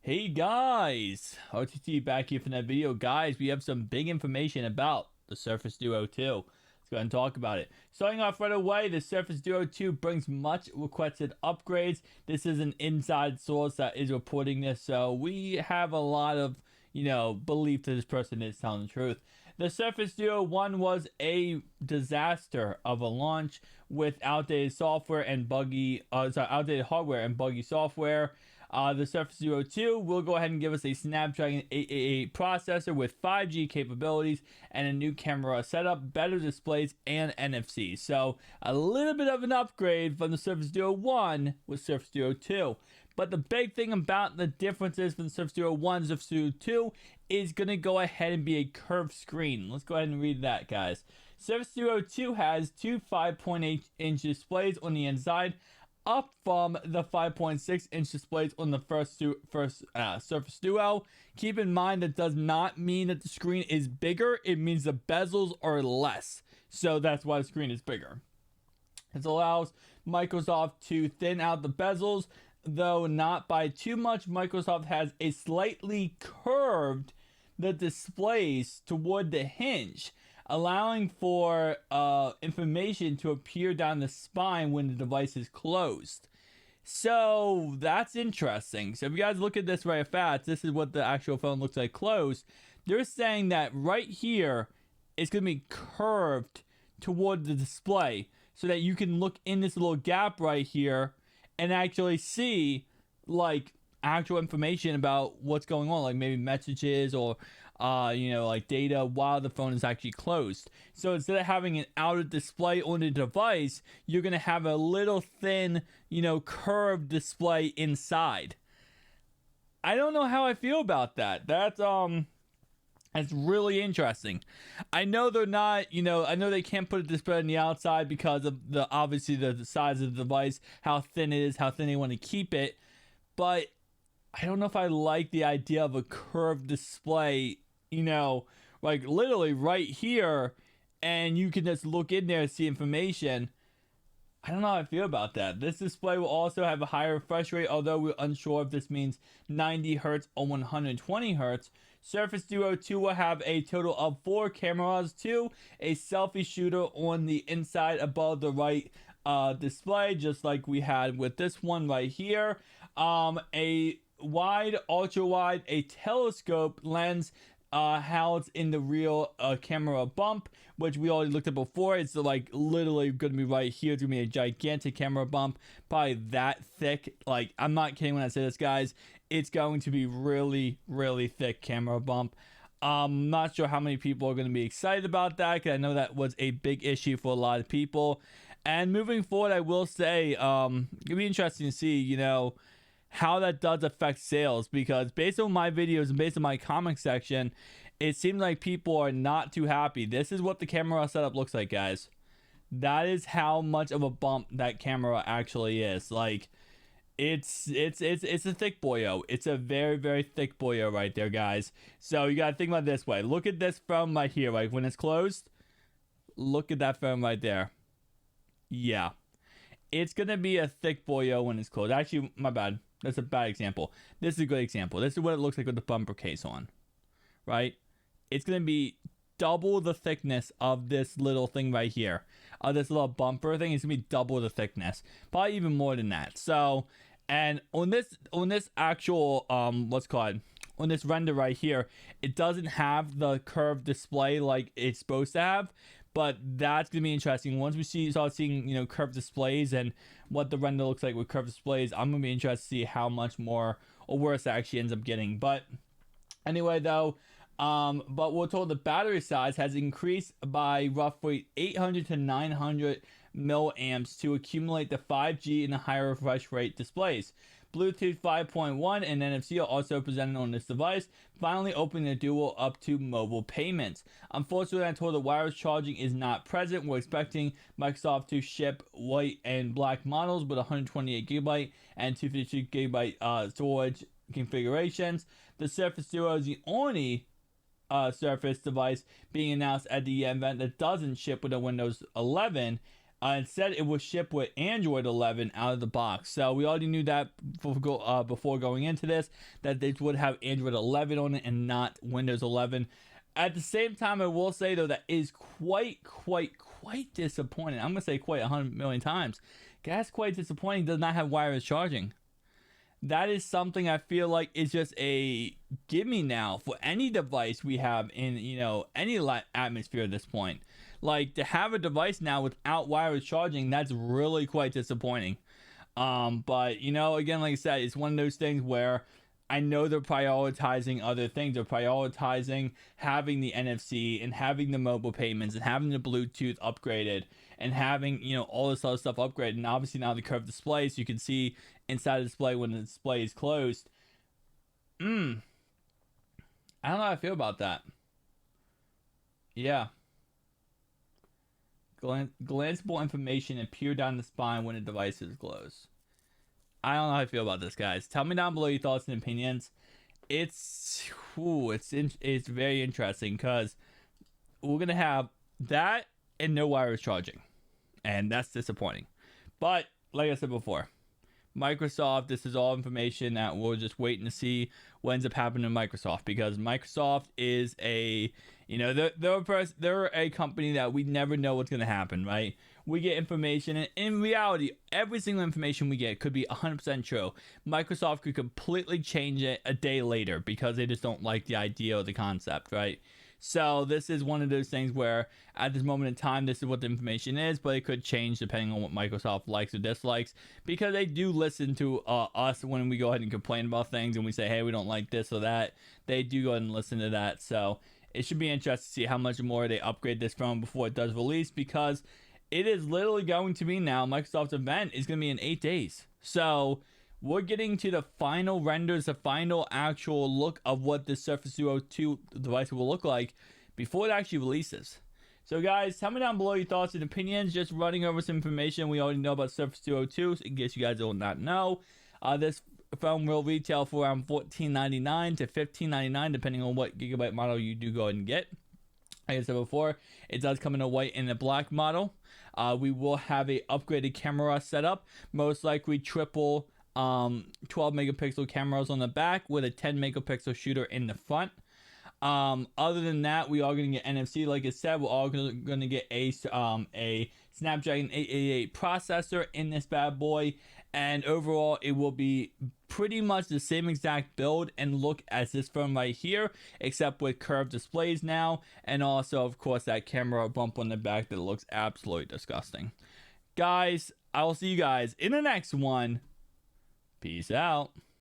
Hey guys, RTT back here for that video. Guys, we have some big information about the Surface Duo 2. Let's go ahead and talk about it. Starting off right away, the Surface Duo 2 brings much requested upgrades. This is an inside source that is reporting this, so we have a lot of, belief that this person is telling the truth. The Surface Duo 1 was a disaster of a launch with outdated software and outdated hardware and buggy software. The Surface Duo 2 will go ahead and give us a Snapdragon 888 processor with 5G capabilities and a new camera setup, better displays, and NFC. So a little bit of an upgrade from the Surface Duo 1 with Surface Duo 2. But the big thing about the differences from the Surface Duo 1 and Surface Duo 2 is going to go ahead and be a curved screen. Let's go ahead and read that, guys. Surface Duo 2 has two 5.8-inch displays on the inside, up from the 5.6-inch displays on the first Surface Duo. Keep in mind that does not mean that the screen is bigger. It means the bezels are less. So that's why the screen is bigger. This allows Microsoft to thin out the bezels, though not by too much. Microsoft has a slightly curved the displays toward the hinge, allowing for information to appear down the spine when the device is closed. So that's interesting. So if you guys look at this right fast, this is what the actual phone looks like closed. They're saying that right here it's going to be curved toward the display so that you can look in this little gap right here and actually see like actual information about what's going on, like maybe messages or like data while the phone is actually closed. So instead of having an outer display on the device, you're going to have a little thin, curved display inside. I don't know how I feel about that. That's really interesting. I know they're not, I know they can't put a display on the outside because of obviously the size of the device, how thin it is, how thin they want to keep it. But I don't know if I like the idea of a curved display, like literally right here, and you can just look in there and see information. I don't know how I feel about that. This display will also have a higher refresh rate, although we're unsure if this means 90 Hz or 120 Hz. Surface Duo 2 will have a total of 4 cameras, a selfie shooter on the inside above the right display, just like we had with this one right here. A wide, ultra wide, a telescope lens housed in the real camera bump, which we already looked at before. It's like literally going to be right here. It's going to be a gigantic camera bump, probably that thick. Like, I'm not kidding when I say this, guys. It's going to be really, really thick camera bump. I'm not sure how many people are going to be excited about that, because I know that was a big issue for a lot of people. And moving forward, I will say it'll be interesting to see, how that does affect sales, because based on my videos and based on my comment section, it seems like people are not too happy. This is what the camera setup looks like, guys. That is how much of a bump that camera actually is. Like, it's a thick boyo. It's a very, very thick boyo right there, guys. So you gotta think about it this way. Look at this phone right here, like when it's closed. Look at that phone right there. Yeah, it's gonna be a thick boyo when it's closed. Actually, my bad. That's a bad example. This is a good example. This is what it looks like with the bumper case on, right? It's going to be double the thickness of this little thing right here. This little bumper thing is going to be double the thickness. Probably even more than that. So, and on this actual, on this render right here, it doesn't have the curved display like it's supposed to have. But that's going to be interesting. Once we start seeing, curved displays and what the render looks like with curved displays, I'm going to be interested to see how much more or worse it actually ends up getting. But anyway, though, but we're told the battery size has increased by roughly 800 to 900 milliamps to accumulate the 5G and the higher refresh rate displays. Bluetooth 5.1 and NFC are also presented on this device, finally opening the Duo up to mobile payments. Unfortunately, I'm told the wireless charging is not present. We're expecting Microsoft to ship white and black models with 128GB and 256GB storage configurations. The Surface Duo is the only Surface device being announced at the event that doesn't ship with a Windows 11 Instead, it was shipped with Android 11 out of the box. So we already knew that before going into this, that they would have Android 11 on it and not Windows 11. At the same time, I will say though that is quite disappointing. I'm gonna say quite 100 million times. That's quite disappointing. Does not have wireless charging. That is something I feel like is just a gimme now for any device we have in any atmosphere at this point. Like, to have a device now without wireless charging, that's really quite disappointing. But again, like I said, it's one of those things where I know they're prioritizing other things. They're prioritizing having the NFC and having the mobile payments and having the Bluetooth upgraded and having all this other stuff upgraded. And obviously now the curved display, so you can see inside the display when the display is closed. I don't know how I feel about that. Yeah. Glanceable information and peer down the spine when the device is closed. I don't know how I feel about this, guys. Tell me down below your thoughts and opinions. It's very interesting because we're gonna have that and no wireless charging, and that's disappointing. But like I said before, Microsoft, this is all information that we're just waiting to see what ends up happening to Microsoft, because Microsoft is they're a company that we never know what's going to happen, right? We get information, and in reality, every single information we get could be 100% true. Microsoft could completely change it a day later because they just don't like the idea or the concept, right? So this is one of those things where at this moment in time, this is what the information is, but it could change depending on what Microsoft likes or dislikes, because they do listen to us when we go ahead and complain about things and we say, hey, we don't like this or that. They do go ahead and listen to that. So it should be interesting to see how much more they upgrade this phone before it does release, because it is literally going to be now, Microsoft's event is going to be in 8 days. So we're getting to the final renders, the final actual look of what the Surface Duo 2 device will look like before it actually releases. So guys, tell me down below your thoughts and opinions. Just running over some information we already know about Surface Duo 2, in case you guys do not know. This phone will retail for around $14.99 to $15.99, depending on what gigabyte model you do go ahead and get. Like I said before, it does come in a white and a black model. We will have a upgraded camera setup, most likely triple 12 megapixel cameras on the back with a 10 megapixel shooter in the front. Other than that, we are going to get NFC. Like I said, we're all going to get a Snapdragon 888 processor in this bad boy, and overall it will be pretty much the same exact build and look as this phone right here, except with curved displays now, and also of course that camera bump on the back that looks absolutely disgusting. Guys, I will see you guys in the next one. Peace out.